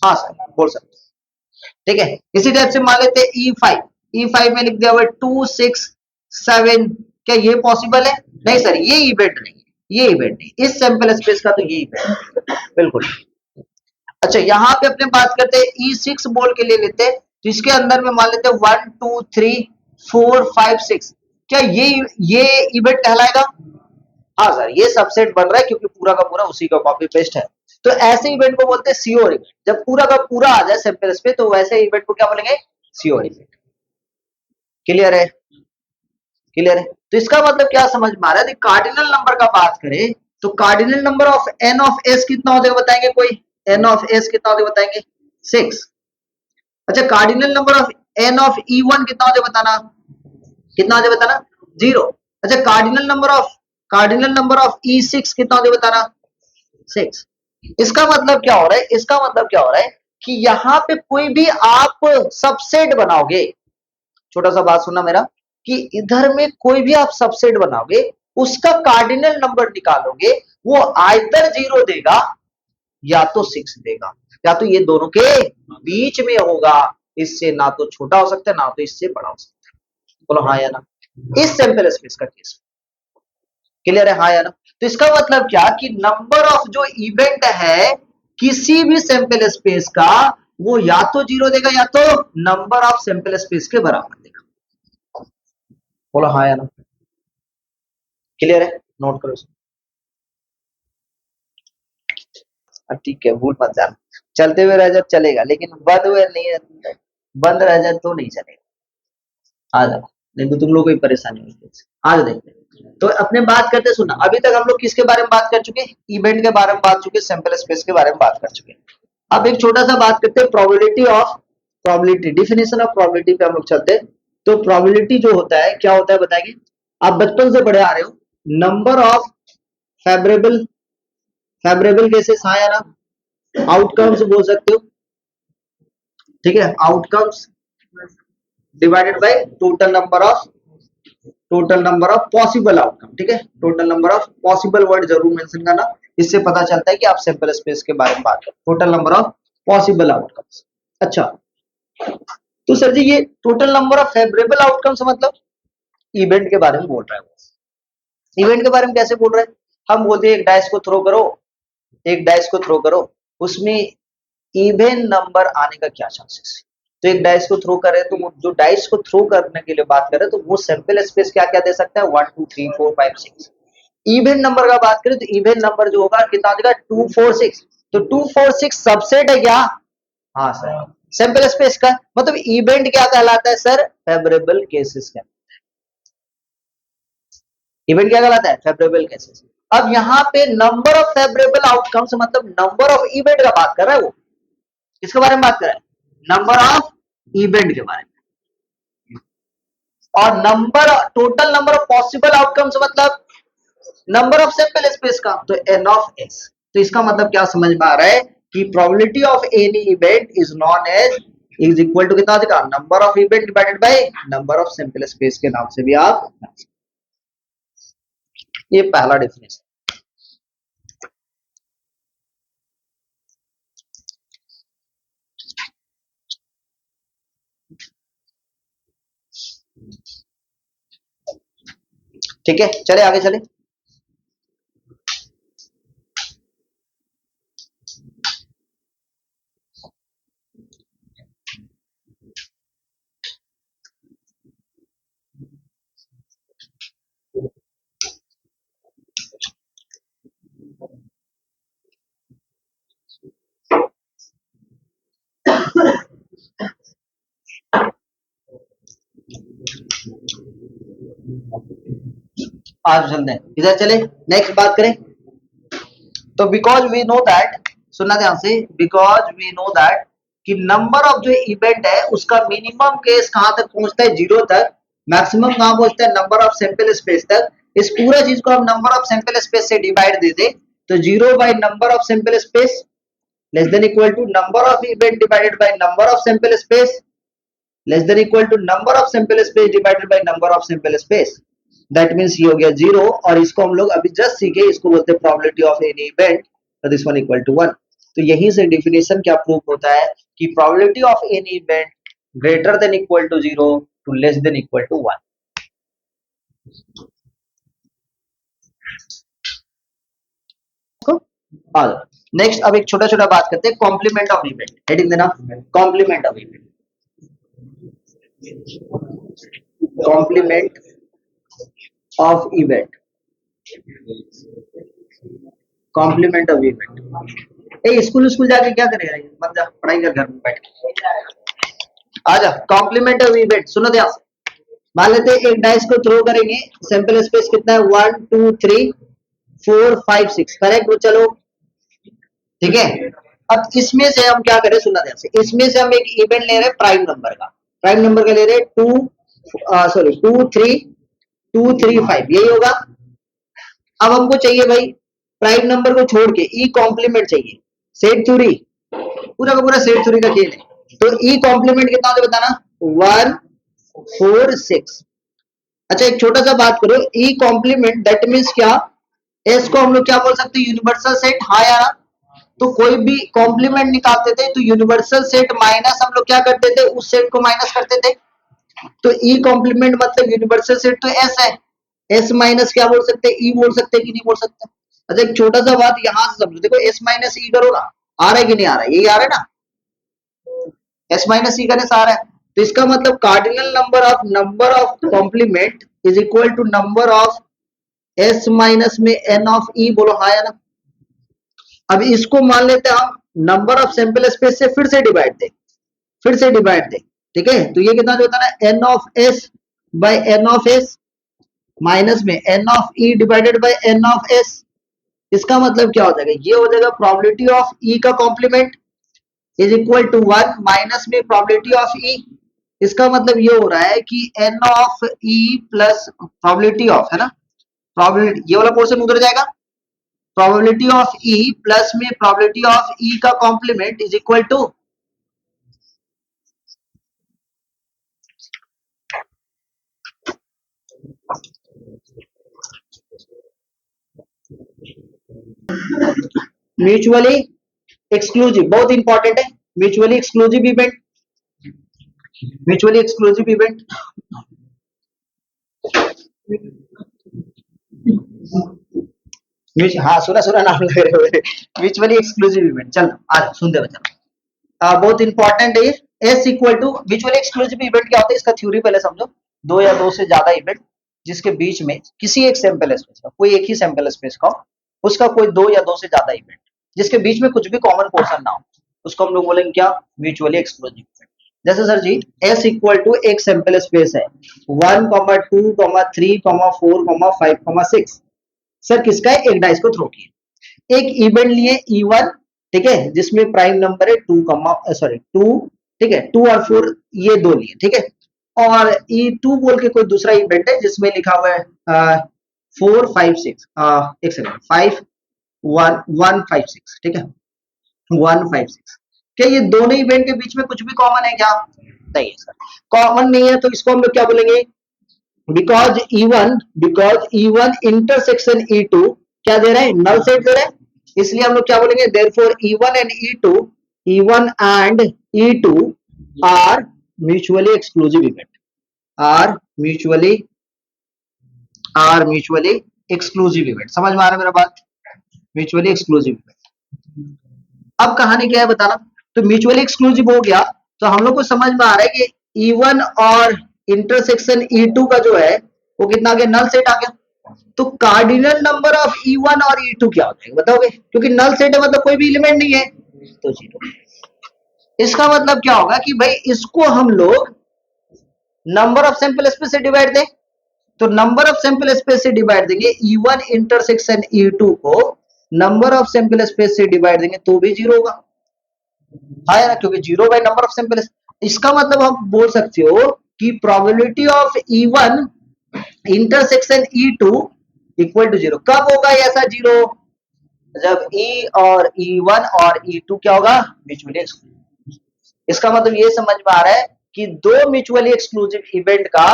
हाँ सर बोल सकते हो, ठीक है। इसी टाइप से मान लेते E5, E5 में लिख दिया हुआ है 2 6 7। क्या ये पॉसिबल है? नहीं सर, ये इवेंट नहीं है, ये इवेंट नहीं इस सैंपल स्पेस का, तो ये इवेंट बिल्कुल। अच्छा, यहाँ पे अपने बात करते हैं E6 बोल के ले लेते हैं, जिसके अंदर में मान लेते हैं 1 2 3 4 5 6। क्या ये इवेंट कहलाएगा? हाँ सर, ये सबसेट बन रहा है, क्योंकि पूरा का पूरा उसी का कॉपी पेस्ट है। तो ऐसे इवेंट को बोलते हैं सीओर इवेंट। जब पूरा का पूरा आ जाए सैंपल स्पेस, तो वैसे इवेंट को क्या बोलेंगे? सीओर इवेंट। क्लियर है? क्लियर है? तो इसका मतलब क्या समझ में आ रहा है? कार्डिनल नंबर का बात करें, तो cardinal number of n of S कितना होता है बताएंगे कोई? एन ऑफ एस कितना होता है बताएंगे? 6। अच्छा, cardinal number of n of E1 कितना होता है बताना? कितना होता है बताना? 0। अच्छा, कार्डिनल नंबर ऑफ E6 कितना होता है बताना? 6। इसका मतलब क्या हो रहा है? इसका मतलब क्या हो रहा है कि यहाँ पे कोई भी आप सबसेट बनाओगे, छोटा सा बात सुनना मेरा, कि इधर में कोई भी आप सबसेट बनाओगे, उसका कार्डिनल नंबर निकालोगे, वो आइदर 0 देगा या तो 6 देगा, या तो ये दोनों के बीच में होगा। इससे ना तो छोटा हो सकता है, ना तो इससे बड़ा हो सकता है। बोलो हाँ या ना? इस सैंपल स्पेस का केस क्लियर है, हाँ या ना? तो इसका मतलब क्या कि नंबर ऑफ जो इवेंट है किसी भी सैंपल स्पेस का, वो या तो 0 देगा या तो नंबर ऑफ सैंपल स्पेस के बराबर देगा। बोलो हाँ या ना? क्लियर है? नोट करो इसको। ठीक है, भूल मत जाना। चलते हुए रह जाए चलेगा, लेकिन बंद हुए नहीं, बंद रह जाए तो नहीं चलेगा। आ जाओ। नहीं तो तुम लोग को ही परेशानी होगी। आज देखते हैं तो अपने बात करते सुना, अभी तक हम लोग किसके बारे में बात कर चुके हैं, इवेंट के बारे में बात चुके, सैंपल स्पेस के बारे में बात कर चुके। अब एक छोटा सा बात करते हैं probability of, probability definition of probability पे हम लोग चलते हैं। तो प्रोबेबिलिटी जो होता है क्या होता है बताएंगे, आप बचपन से पढ़े आ रहे हो, number of favourable, favourable cases हाँ या ना, आउटकम्स बोल सकते हो, ठीक है, outcomes divided by total number of possible outcome, ठीक है, total number of possible word जरूर मेंशन करना, इससे पता चलता है कि आप सैंपल स्पेस के बारे में बात कर, total number of possible outcomes. अच्छा, तो सर जी ये total number of favourable outcomes मतलब इवेंट के बारे में बोल रहा है। इवेंट के बारे में कैसे बोल रहे हैं, हम बोलते हैं एक डाइस को थ्रो करो, एक डाइस को थ्रो करो, उसमें इवन नंबर आने का क्या चांसेस है। तो एक डाइस को थ्रो कर रहे हैं, तो वो जो डाइस को थ्रो करने के लिए बात कर रहे हैं, तो वो सैंपल स्पेस क्या क्या दे सकता है, 1 2 3 4 5 6। इवन नंबर का बात करें तो इवन नंबर जो होगा कितना देगा, 2 4 6। तो 2 4 6 सबसेट है क्या, हाँ सर, सैंपल स्पेस का मतलब इवेंट क्या कहलाता है सर, फेवरेबल केसेस का, इवेंट क्या कहलाता है, फेवरेबल केसेस। अब यहाँ पे नंबर ऑफ फेवरेबल आउटकम्स मतलब नंबर ऑफ इवेंट का बात कर रहा है, वो किसके बारे में बात कर रहा है, नंबर ऑफ इवेंट के बारे में। और number, total number of possible outcomes मतलब नंबर ऑफ सैंपल स्पेस का, तो एन ऑफ एस। तो इसका मतलब क्या समझ में आ रहा है कि probability of any event is known as, is equal to कितना देगा, number of event divided by number of sample space के नाम से भी आप, ये पहला डेफिनेशन। ठीक है, चले आगे चले। आज चलते हैं इधर, चले नेक्स्ट बात करें। तो बिकॉज वी नो दैट, सुनना ध्यान से, बिकॉज वी नो दैट कि नंबर ऑफ जो इवेंट है उसका मिनिमम केस कहां तक पहुंचता है, 0 तक, मैक्सिमम कहां पहुंचता है, नंबर ऑफ सैंपल स्पेस तक। इस पूरा चीज को हम नंबर ऑफ सैंपल स्पेस से डिवाइड दे दे, तो 0 by number of sample space less than equal to number of event divided by number of sample space less than equal to number of sample space divided by number of sample space. That means ये हो गया 0, और इसको हम लोग अभी just सीखे, इसको बोलते हैं प्रोबेबिलिटी ऑफ एनी इवेंट, तो दिस वन इक्वल टू 1। तो यहीं से डेफिनेशन क्या प्रूव होता है कि probability of any event greater than equal to 0 to less than equal to 1। Next अब एक छोटा छोटा बात करते हैं, कॉम्प्लीमेंट ऑफ इवेंट, हेडिंग देना, complement of event, complement of event, complement of event. ए स्कूल स्कूल जाके क्या करेगा, मत जा, पढ़ाई कर घर में बैठ के, आजा। कॉम्प्लीमेंट ऑफ इवेंट सुनो ध्यान से, मान लेते हैं एक डाइस को थ्रो करेंगे, सैंपल स्पेस कितना है, 1 2 3 4 5 6, करेक्ट, वो चलो ठीक है। अब इसमें से हम क्या करें, सुनना ध्यान से, इसमें से हम एक इवेंट ले रहे हैं प्राइम नंबर का, प्राइम नंबर का ले रहे हैं 2 3 5, यही होगा। अब हमको चाहिए भाई प्राइम नंबर को छोड़ के ई कॉम्प्लीमेंट चाहिए, सेट थ्योरी, पूरा का पूरा सेट थ्योरी का खेल है। तो ई कॉम्प्लीमेंट कितना होता है बताना, 1 4 6। अच्छा एक छोटा सा बात करो, ई कॉम्प्लीमेंट दैट मीन्स क्या, एस को हम लोग क्या बोल सकते हैं, यूनिवर्सल सेट, हाँ या ना। तो कोई भी कॉम्प्लीमेंट निकालते थे तो यूनिवर्सल सेट माइनस हम लोग क्या करते थे, उस सेट को माइनस करते थे। तो ई कॉम्प्लीमेंट मतलब यूनिवर्सल सेट तो एस है, एस माइनस क्या बोल सकते हैं, ई बोल सकते हैं कि नहीं बोल सकते। अच्छा एक छोटा सा बात यहां से समझो, देखो एस माइनस ई करो ना, आ रहा है कि नहीं आ रहा है, यही आ रहा है ना, एस माइनस ई करने से आ रहा है। तो इसका मतलब cardinal number of complement is equal to number of S minus में एन ऑफ ई, बोलो हाँ या ना। अब इसको मान लेते हैं हम नंबर ऑफ सैंपल स्पेस से फिर से डिवाइड दे, फिर से डिवाइड दे, ठीक है। तो ये कितना जो होता है ना, n of S by n of S minus में n of E divided by n of S. इसका मतलब क्या हो जाएगा, ये हो जाएगा प्रोबेबिलिटी ऑफ ई का complement is equal to 1 minus में प्रोबेबिलिटी ऑफ ई। इसका मतलब ये हो रहा है कि n of E plus probability of, है ना, प्रोबेबिलिटी ये वाला पोर्शन उधर जाएगा, प्रोबेबिलिटी ऑफ ई प्लस में प्रोबेबिलिटी ऑफ ई का complement is equal to mutually exclusive, बहुत इंपॉर्टेंट है mutually exclusive event. Mutually exclusive event हाँ सुना सुना नाम लग रहे हो म्यूचुअली एक्सक्लूसिव इवेंट। चलो आज सुनते बच्चा, बहुत इंपॉर्टेंट है। S equal to mutually exclusive event क्या होता है, इसका थ्योरी पहले समझो। दो या दो से ज्यादा इवेंट जिसके बीच में किसी एक सैंपल स्पेस का, कोई एक ही सैंपल स्पेस का उसका कोई दो या दो से ज्यादा इवेंट जिसके बीच में कुछ भी कॉमन पोर्शन ना हो, उसको हम लोग बोलेंगे क्या, म्यूचुअली एक्सक्लूसिव इवेंट। जैसे sir ji S equal to एक सैंपल स्पेस है 1, 2, 3, 4, 5, 6। सर किसका है, एक डाइस को थ्रो किए, एक इवेंट लिए E1, ठीक है, जिसमें प्राइम नंबर है 2, ठीक है, 2 और 4 ये दो लिए, ठीक है, और E2 बोल के कोई दूसरा इवेंट है जिसमें लिखा हुआ है 4, 5, 6, एक सेकंड 5, 1, 1, 5, 6, ठीक है, 1, 5, 6। क्या ये दोनों इवेंट के बीच में कुछ भी कॉमन है क्या, नहीं है सर, कॉमन नहीं है, तो इसको हम लोग क्या बोलेंगे, बिकॉज E1 इंटरसेक्शन E2 क्या दे रहा है, नल सेट दे रहा है, इसलिए हम लोग क्या बोलेंगे, therefore E1 and E2 are mutually exclusive event, are mutually exclusive event. समझ में आ रहा है मेरा बात, म्यूचुअली एक्सक्लूसिव इवेंट। अब कहानी क्या है बताना, तो म्यूचुअली एक्सक्लूसिव हो गया, तो हम लोग को समझ में आ रहा है कि E1 और इंटरसेक्शन E2 का जो है वो कितना आ गया, नल सेट आ गया। तो कार्डिनल नंबर ऑफ E1 और E2 क्या होता है बताओगे, क्योंकि नल सेट है मतलब कोई भी एलिमेंट नहीं है, तो 0। इसका मतलब क्या होगा कि भाई इसको हम लोग नंबर ऑफ सैंपल स्पेस से डिवाइड दें, तो नंबर ऑफ सैंपल स्पेस से डिवाइड देंगे E1 इंटरसेक्शन E2 को नंबर ऑफ सैंपल स्पेस से डिवाइड देंगे तो भी 0 होगा, है ना, क्योंकि 0 बाय नंबर ऑफ सैंपल। इसका मतलब आप बोल सकते हो कि probability of E1 intersection E2 equal to 0। कब होगा ऐसा 0, जब E और E1 और E2 क्या होगा, म्यूचुअली एक्सक्लूसिव। इसका मतलब ये समझ में आ रहा है कि दो म्यूचुअली एक्सक्लूसिव इवेंट का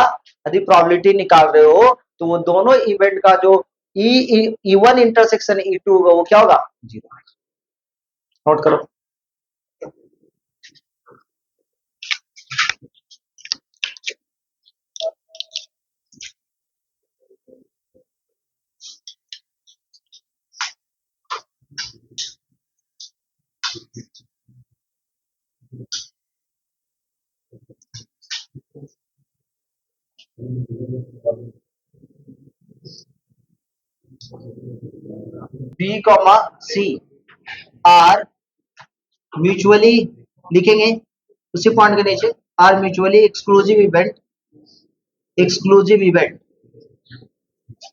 यदि प्रोबेबिलिटी निकाल रहे हो तो वो दोनों इवेंट का जो E1 इंटरसेक्शन E2 होगा वो क्या होगा, 0। नोट करो, B comma C are mutually, लिखेंगे उसी पॉइंट के नीचे, आर म्यूचुअली एक्सक्लूसिव इवेंट,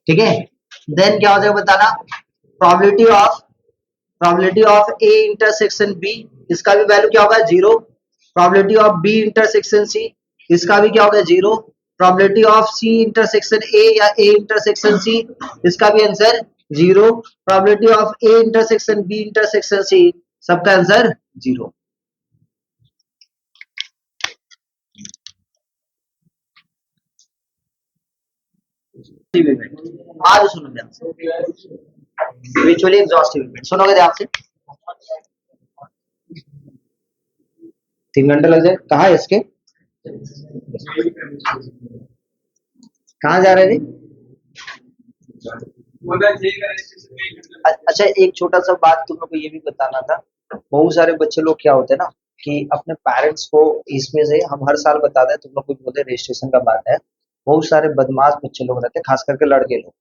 ठीक है। देन क्या हो जाएगा बताना, probability of A intersection B, इसका भी वैल्यू क्या होगा, 0। Probability of B intersection C, इसका भी क्या होगा, 0। Probability of C intersection A या ए इंटरसेक्शन सी, इसका भी answer 0। Probability of A intersection B intersection C, सबका आंसर 0। आज सुनो ध्यान से, म्यूचुअली एग्जॉस्टिव इवेंट सुनोगे ध्यान से, 3 घंटे लग जाए, कहाँ है इसके, कहाँ जा रहे थे। अच्छा एक छोटा सा बात तुम लोग को ये भी बताना था, बहुत सारे बच्चे लोग क्या होते हैं ना कि अपने पेरेंट्स को इसमें से हम हर साल बताते हैं, तुम लोग कुछ बोलते हैं रजिस्ट्रेशन का बात है, बहुत सारे बदमाश बच्चे लोग रहते हैं खास करके लड़के लोग,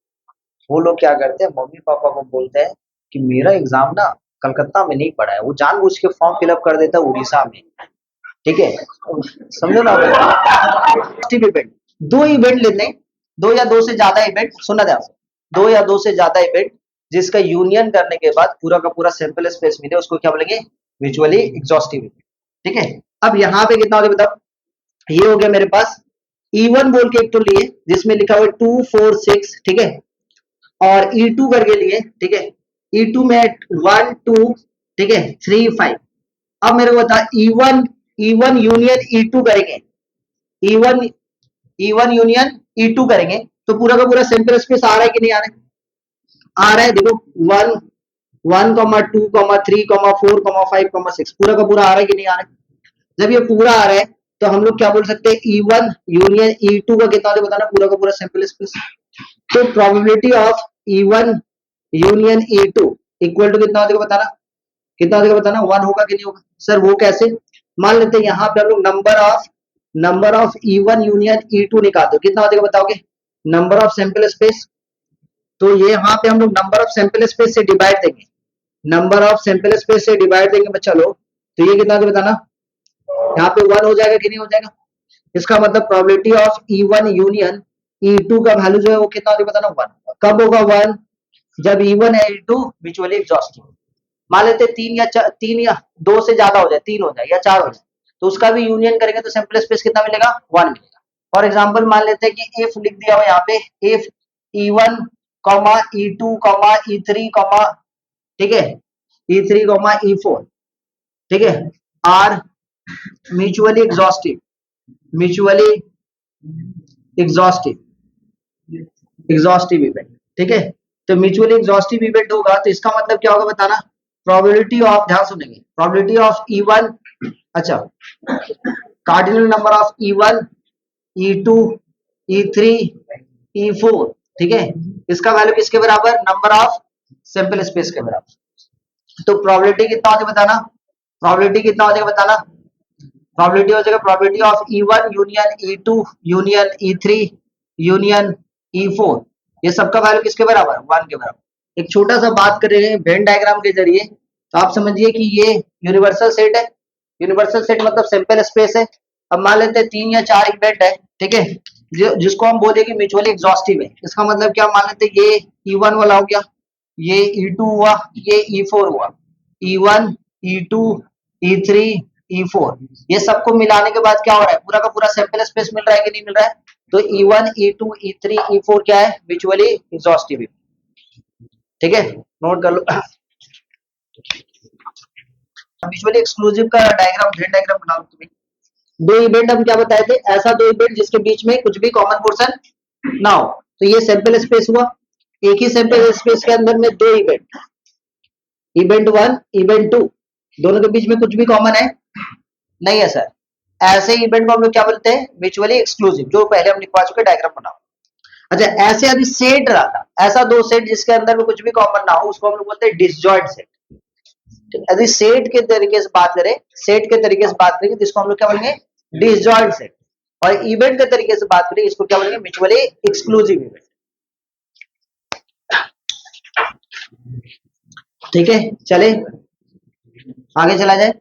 वो लोग क्या करते हैं मम्मी पापा को बोलते हैं कि मेरा एग्जाम ना कलकत्ता में नहीं पड़ा है, वो जानबूझ के फॉर्म फिलअप कर देता है उड़ीसा में, ठीक है, समझो ना। दो इवेंट लेने, दो या दो से ज्यादा इवेंट, सुना ध्यान से, दो या दो से ज्यादा इवेंट जिसका यूनियन करने के बाद पूरा का पूरा सैंपल स्पेस मिले उसको क्या बोलेंगे, म्यूचुअली एग्जॉस्टिव इवेंट। ठीक है, अब यहाँ पे कितना हो गया बताओ, ये हो गया मेरे पास E1 बोल के एक तो लिए जिसमें लिखा हुआ है 2 4 6, ठीक है, और E2 करके लिए, ठीक है, E2 में 1 2, ठीक है, 3 5। अब मेरे को बता E1 यूनियन E2 करेंगे, E1 यूनियन E2 करेंगे तो पूरा का पूरा सैंपल स्पेस आ रहा है कि नहीं आ रहा है, आ रहा है। देखो 1 1 2 3 4 5 6 पूरा का पूरा आ रहा है कि नहीं आ रहा है। जब ये पूरा आ रहा है तो हम लोग क्या बोल सकते हैं, E1 यूनियन E2 का कितना होता बताना, पूरा का पूरा सैंपल स्पेस। तो probability of E1 union E2 equal to कितना होगा बताना, कितना होगा बताना, 1 होगा कि नहीं होगा। सर वो कैसे, मान लेते हैं यहाँ पे हम लोग number of E1 union E2 निकाल दो, कितना होगा बताओगे, नंबर ऑफ सैंपल स्पेस। तो ये यहाँ पे हम लोग नंबर ऑफ सैंपल स्पेस से डिवाइड देंगे, नंबर ऑफ सैंपल स्पेस से डिवाइड देंगे बच्चा लोग, तो ये कितना होगा बताना, यहाँ पे 1 हो जाएगा कि नहीं हो जाएगा। इसका मतलब probability of E1 union E2 का वैल्यू जो है वो कितना होगा बताना, 1। कब होगा 1, जब E1 है E2 म्यूचुअली एग्जॉस्टिव। मान लेते तीन या दो से ज्यादा हो जाए, 3 हो जाए या 4 हो जाए, तो उसका भी यूनियन करेंगे तो सैंपल स्पेस कितना मिलेगा, 1 मिलेगा। फॉर एग्जाम्पल मान लेते हैं कि इफ लिख दिया हुआ यहाँ पे, if E1 comma E2 comma E3 comma, ठीक है, E3 कॉमा E4, ठीक है, are mutually exhaustive, mutually exhaustive event, ठीक है। तो म्यूचुअली एग्जॉस्टिव इवेंट होगा तो इसका मतलब क्या होगा बताना, प्रोबेबिलिटी ऑफ, ध्यान सुनेंगे, प्रोबेबिलिटी ऑफ E1, अच्छा, cardinal number of E1 E2 E3 E4, ठीक है, इसका वैल्यू किसके बराबर, नंबर ऑफ सैंपल स्पेस के बराबर। तो प्रोबेबिलिटी कितना होगा बताना, प्रोबेबिलिटी कितना हो जाएगा बताना, प्रोबेबिलिटी हो जाएगा probability of E1 union E2 union E3 union E4, ये सबका वैल्यू किसके बराबर, 1 के बराबर। एक छोटा सा बात कर रहे हैं वेन डायग्राम के जरिए, तो आप समझिए कि ये यूनिवर्सल सेट है, यूनिवर्सल सेट मतलब सैंपल स्पेस है। अब मान लेते हैं 3 या 4 इवेंट है, ठीक है, जिसको हम बोले कि म्यूचुअली एग्जॉस्टिव है। इसका मतलब क्या, मान लेते हैं ये E1 वाला हो गया, ये E2 हुआ, ये E4 हुआ, E1 E2 E3 E4, ये सबको मिलाने के बाद क्या हो रहा है, पूरा का पूरा सैंपल स्पेस मिल रहा है कि नहीं मिल रहा है। तो E1 E2 E3 E4 क्या है, म्यूचुअली एग्जॉस्टिव, ठीक है, नोट कर लो। म्यूचुअली एक्सक्लूसिव का डायग्राम, वेन डायग्राम बना लो तुम्हें। दो इवेंट हम क्या बताए थे, ऐसा दो इवेंट जिसके बीच में कुछ भी कॉमन पोर्शन ना हो, तो ये सैंपल स्पेस हुआ। एक ही सैंपल स्पेस के अंदर में दो इवेंट, इवेंट 1 इवेंट 2, दोनों के बीच में कुछ भी कॉमन है नहीं है सर, ऐसे इवेंट को हम लोग क्या बोलते हैं, म्यूचुअली एक्सक्लूसिव, जो पहले हम लिखवा चुके डायग्राम बनाओ। अच्छा, ऐसे यदि सेट रहा था, ऐसा दो सेट जिसके अंदर में कुछ भी कॉमन ना हो, उसको हम लोग बोलते हैं डिसजॉइंट सेट। यदि सेट के तरीके से बात करें, सेट के तरीके से बात करेंगे तो इसको हम लोग क्या बोलेंगे, डिसजॉइंट सेट। और इवेंट के तरीके से बात करें इसको क्या बोलेंगे, म्यूचुअली एक्सक्लूसिव इवेंट। ठीक है, चले आगे चला जाए।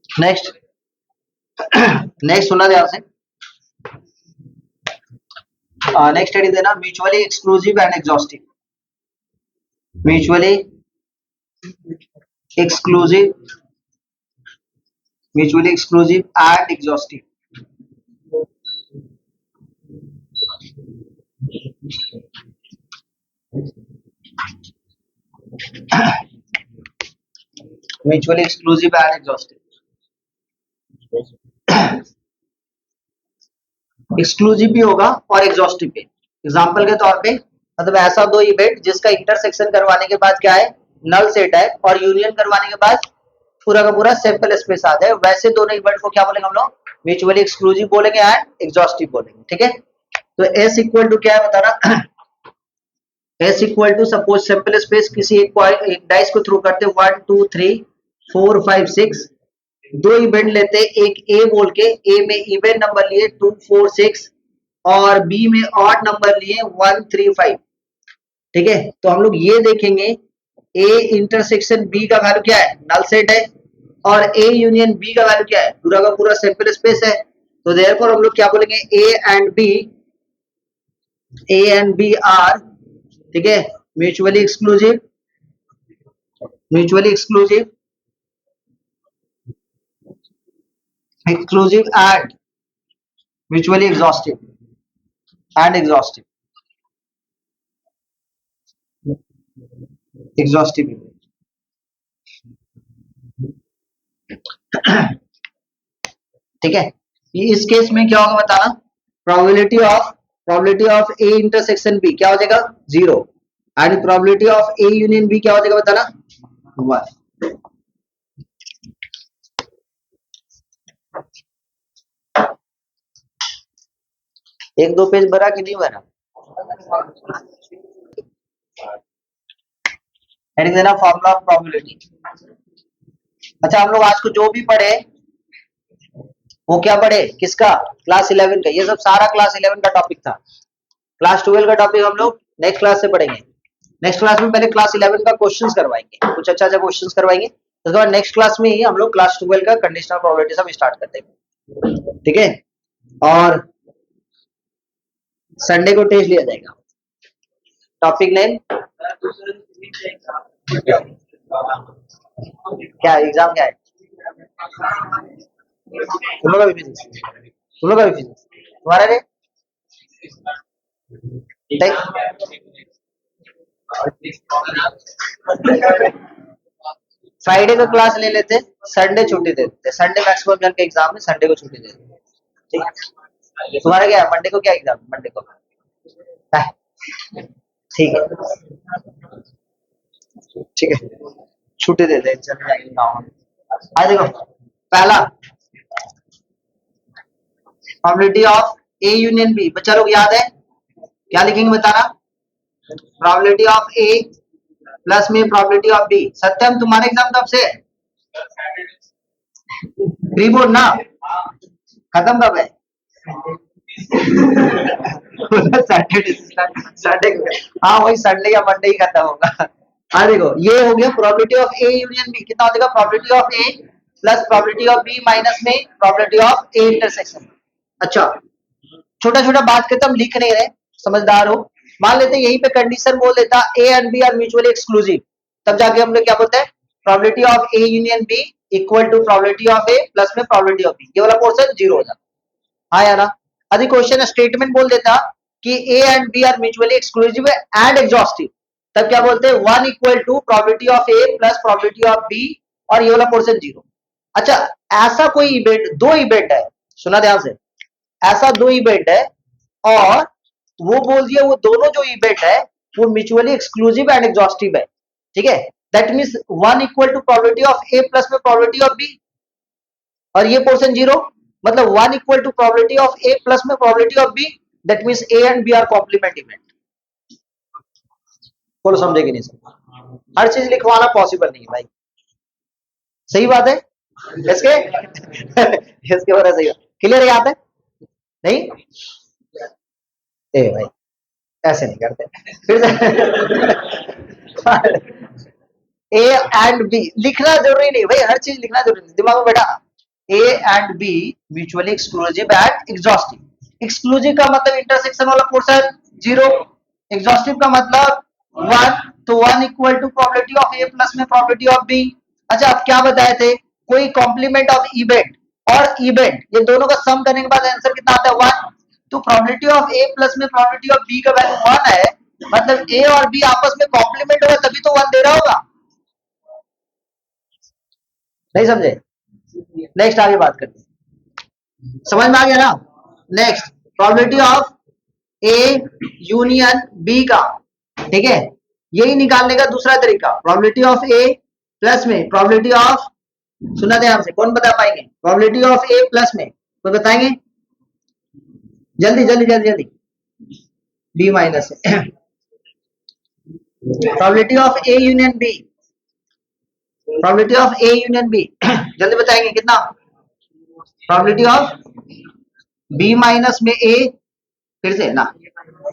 नेक्स्ट नेक्स्ट सुना ध्यान से, नेक्स्ट स्टडी देना, mutually exclusive and exhaustive, mutually exclusive, mutually exclusive and exhaustive. Mutually exclusive and exhaustive. Exclusive भी होगा और एग्जॉस्टिव भी। एग्जांपल के तौर पे, मतलब ऐसा दो इवेंट जिसका इंटरसेक्शन करवाने के बाद क्या है, नल सेट है, और यूनियन करवाने के बाद पूरा का पूरा सैंपल स्पेस आ जाए, वैसे दोनों इवेंट को क्या बोलेंगे हम लोग, म्यूचुअली एक्सक्लूसिव बोलेंगे एंड एग्जॉस्टिव बोलेंगे। ठीक है, तो एस इक्वल टू क्या है बताना, S equal to suppose sample space किसी एक डाइस को थ्रो करते 1 2 3 4 5 6, दो इवेंट लेते, एक ए बोल के, ए में इवेंट नंबर लिए 2 4 6 और बी में ऑड नंबर लिए 1 3 5। ठीक है, तो हम लोग ये देखेंगे ए इंटरसेक्शन बी का वैल्यू क्या है, नल सेट है, और ए यूनियन बी का वैल्यू क्या है, पूरा का पूरा सैंपल स्पेस है, तो देयरफॉर हम लोग क्या बोलेंगे, ए एंड बी आर, ठीक है, mutually exclusive, mutually exclusive, exclusive and mutually exhaustive, and exhaustive, exhaustive. ठीक है, ये इस केस में क्या होगा बताना, probability of A intersection B क्या हो जाएगा, 0, and probability of A union B क्या हो जाएगा बताना, 1। एक दो पेज भरा कि नहीं भरा, हेडिंग देना फॉर्मूला ऑफ प्रोबेबिलिटी। अच्छा, हम लोग आज को जो भी पढ़े वो क्या पढ़े, किसका, क्लास 11 का, ये सब सारा क्लास 11 का टॉपिक था। क्लास 12 का टॉपिक हम लोग नेक्स्ट क्लास से पढ़ेंगे। नेक्स्ट क्लास में पहले क्लास 11 का क्वेश्चंस करवाएंगे, कुछ अच्छा अच्छा क्वेश्चंस करवाएंगे, उसके बाद नेक्स्ट क्लास में ही हम लोग क्लास 12 का कंडीशनल प्रोबेबिलिटी सब स्टार्ट कर देंगे, ठीक है। और संडे को टेस्ट लिया जाएगा। टॉपिक नेम क्या, एग्जाम क्या है, तुम लोग का भी फिजिक्स, तुम लोग का भी फिजिक्स, तुम्हारा रे फ्राइडे का क्लास ले लेते, संडे छुट्टी दे देते, संडे मैक्सिमम जन के एग्जाम है, संडे को छुट्टी दे देते, ठीक। तुम्हारा क्या है, मंडे को क्या एग्जाम, मंडे को ठीक है, ठीक है, छुट्टी दे दे, चल जाएंगे गाँव। आज देखो, पहला probability of A union B, बच्चा लोग याद है क्या लिखेंगे बताना, प्रोबेबिलिटी ऑफ ए प्लस में प्रोबेबिलिटी ऑफ बी। सत्यम तुम्हारे एग्जाम कब से है, प्री बोर्ड ना, खत्म कब है, सैटरडे, संडे, हाँ वही संडे या मंडे ही खत्म होगा। हाँ देखो, ये हो गया probability of A union B, कितना हो जाएगा, probability of A plus probability of B minus में प्रोबेबिलिटी ऑफ ए इंटरसेक्शन। अच्छा, छोटा छोटा बात करते हम लिख नहीं रहे, समझदार हो। मान लेते यहीं पे कंडीशन बोल देता A and B are mutually exclusive, तब जाके हम लोग क्या बोलते हैं, probability of A union B equal to probability of A plus में प्रोबेबिलिटी ऑफ बी, ये वाला पोर्शन जीरो हो जाता। हाँ या ना, यदि क्वेश्चन स्टेटमेंट बोल देता कि A and B are mutually exclusive and exhaustive, तब क्या बोलते हैं, 1 equal to probability of A plus probability of B, और ये वाला पोर्शन जीरो। अच्छा, ऐसा कोई इवेंट, दो इवेंट है, सुना ध्यान से, ऐसा दो इवेंट है और वो बोल दिया वो दोनों जो इवेंट है वो म्यूचुअली एक्सक्लूसिव एंड एग्जॉस्टिव है, ठीक है। That means 1 equal to probability of A plus में प्रोबेबिलिटी ऑफ बी, और ये पोर्शन जीरो, मतलब 1 equal to probability of A plus में probability of B, that means A and B are complement event. बोलो समझे कि नहीं समझे, हर चीज लिखवाना पॉसिबल नहीं है भाई, सही बात है इसके इसके बारे सही, क्लियर याद है नहीं, ए भाई ऐसे नहीं करते, फिर ए एंड बी लिखना जरूरी नहीं भाई, हर चीज लिखना जरूरी नहीं, दिमाग में बैठा, ए and B mutually exclusive and exhaustive. Exclusive का मतलब इंटरसेक्शन वाला पोर्शन जीरो, एग्जॉस्टिव का मतलब 1, तो 1 equal to probability of A plus में प्रोबेबिलिटी ऑफ बी। अच्छा, अब क्या बताए थे, कोई कॉम्प्लीमेंट ऑफ इवेंट और इवेंट, ये दोनों का सम करने के बाद आंसर कितना आता है, 1। तो प्रोबेबिलिटी ऑफ ए प्लस में प्रोबेबिलिटी ऑफ बी का वैल्यू 1 है, मतलब ए और बी आपस में कॉम्प्लीमेंट होगा तभी तो 1 दे रहा होगा, नहीं समझे। नेक्स्ट आगे बात करते हैं, समझ में आ गया ना। Next probability of A union B का, ठीक है, यही निकालने का दूसरा तरीका, प्रोबेबिलिटी ऑफ ए प्लस में प्रोबेबिलिटी ऑफ, सुना ध्यान से, कौन बता पाएंगे, प्रोबेबिलिटी ऑफ ए प्लस में कोई बताएंगे, जल्दी जल्दी जल्दी जल्दी, बी माइनस है, probability of A union B, probability of A union B, जल्दी बताएंगे कितना, प्रोबेबिलिटी ऑफ बी माइनस में ए, फिर से ना,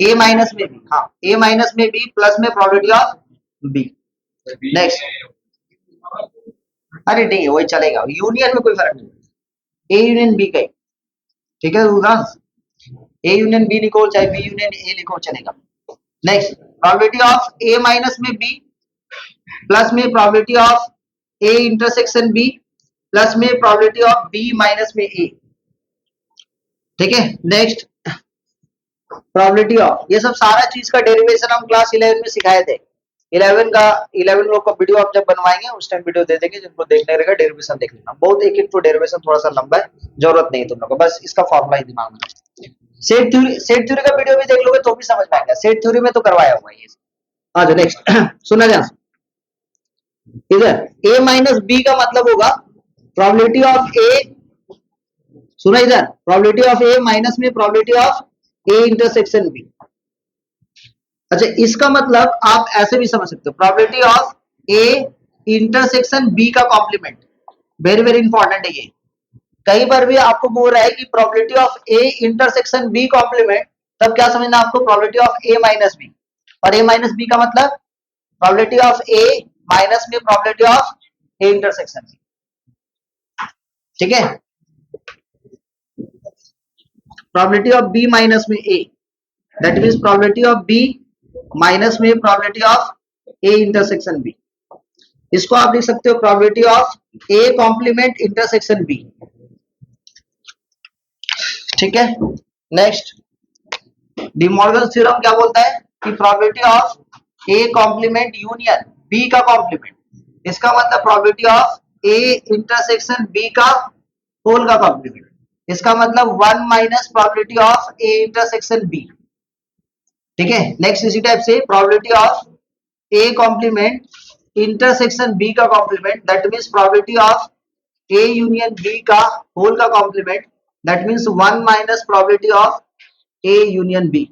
ए माइनस में बी, हाँ ए माइनस में बी प्लस में प्रोबेबिलिटी ऑफ बी। नेक्स्ट, अरे नहीं वही चलेगा, यूनियन में कोई फर्क नहीं, ए यूनियन बी का, ठीक है उदास, ए यूनियन बी लिखो चाहे बी यूनियन ए लिखो चलेगा। Next, probability of A minus में बी प्लस में probability of A intersection B plus में प्रोबेबिलिटी ऑफ बी माइनस में ए, ठीक है। नेक्स्ट, प्रोबेबिलिटी ऑफ, ये सब सारा चीज का डेरिवेशन हम क्लास 11 में सिखाए थे। 11 लोग का वीडियो आप जब बनवाएंगे उस टाइम वीडियो दे देंगे, जिनको देखने रहेगा डेरिवेशन देख लेना, बहुत एक एक तो डेरिवेशन थोड़ा सा लंबा है, जरूरत नहीं है तुम लोग को, बस इसका फॉर्मूला ही दिमाग में। सेट थ्योरी का वीडियो भी देख लोगे तो भी समझ में आएगा, सेट थ्योरी में तो करवाया हुआ है ये। आ जाओ नेक्स्ट सुना ध्यान से, इधर a माइनस बी का मतलब होगा प्रोबेबिलिटी ऑफ ए, सुना इधर, प्रोबेबिलिटी ऑफ ए माइनस में probability of A intersection B. अच्छा इसका मतलब आप ऐसे भी समझ सकते हो, probability of A intersection B का कॉम्प्लीमेंट, वेरी वेरी इंपॉर्टेंट है ये। कई बार भी आपको बोल रहा है कि probability of A intersection B complement, तब क्या समझना आपको, probability of A minus B, और ए माइनस बी का मतलब प्रोबेबिलिटी ऑफ ए माइनस में probability of A intersection B, ठीक है। प्रोबेबिलिटी ऑफ बी माइनस में A, that means probability of B minus में probability of A intersection B. इसको आप लिख सकते हो probability of A complement intersection B, ठीक है। नेक्स्ट, डी मॉर्गन थ्योरम क्या बोलता है कि probability of A complement union B का कॉम्प्लीमेंट, इसका मतलब probability of A intersection B का होल का कॉम्प्लीमेंट, इसका मतलब 1 minus probability of A intersection B, ठीक है। नेक्स्ट इसी टाइप से probability of A complement intersection B का complement, that means probability of A union B का होल का complement, that means 1 minus probability of A union B.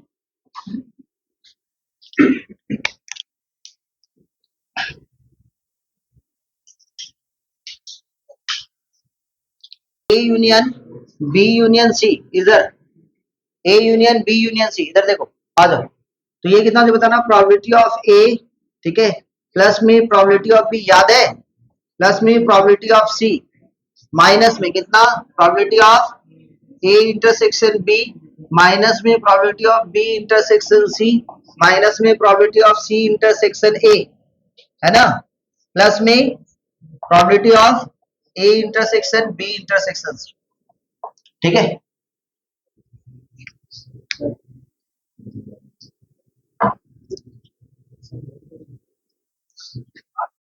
A union B union C, इधर A union B union C, इधर देखो आ जाओ, तो ये कितना बताना, प्रोबेबिलिटी ऑफ ए, ठीक है, प्लस में प्रोबेबिलिटी ऑफ बी, याद है, प्लस में प्रोबेबिलिटी ऑफ सी, माइनस में कितना, probability of A intersection B, minus में probability of B intersection C, minus में probability of C intersection A, है ना, प्लस में probability of A intersection B intersection C, ठीक है।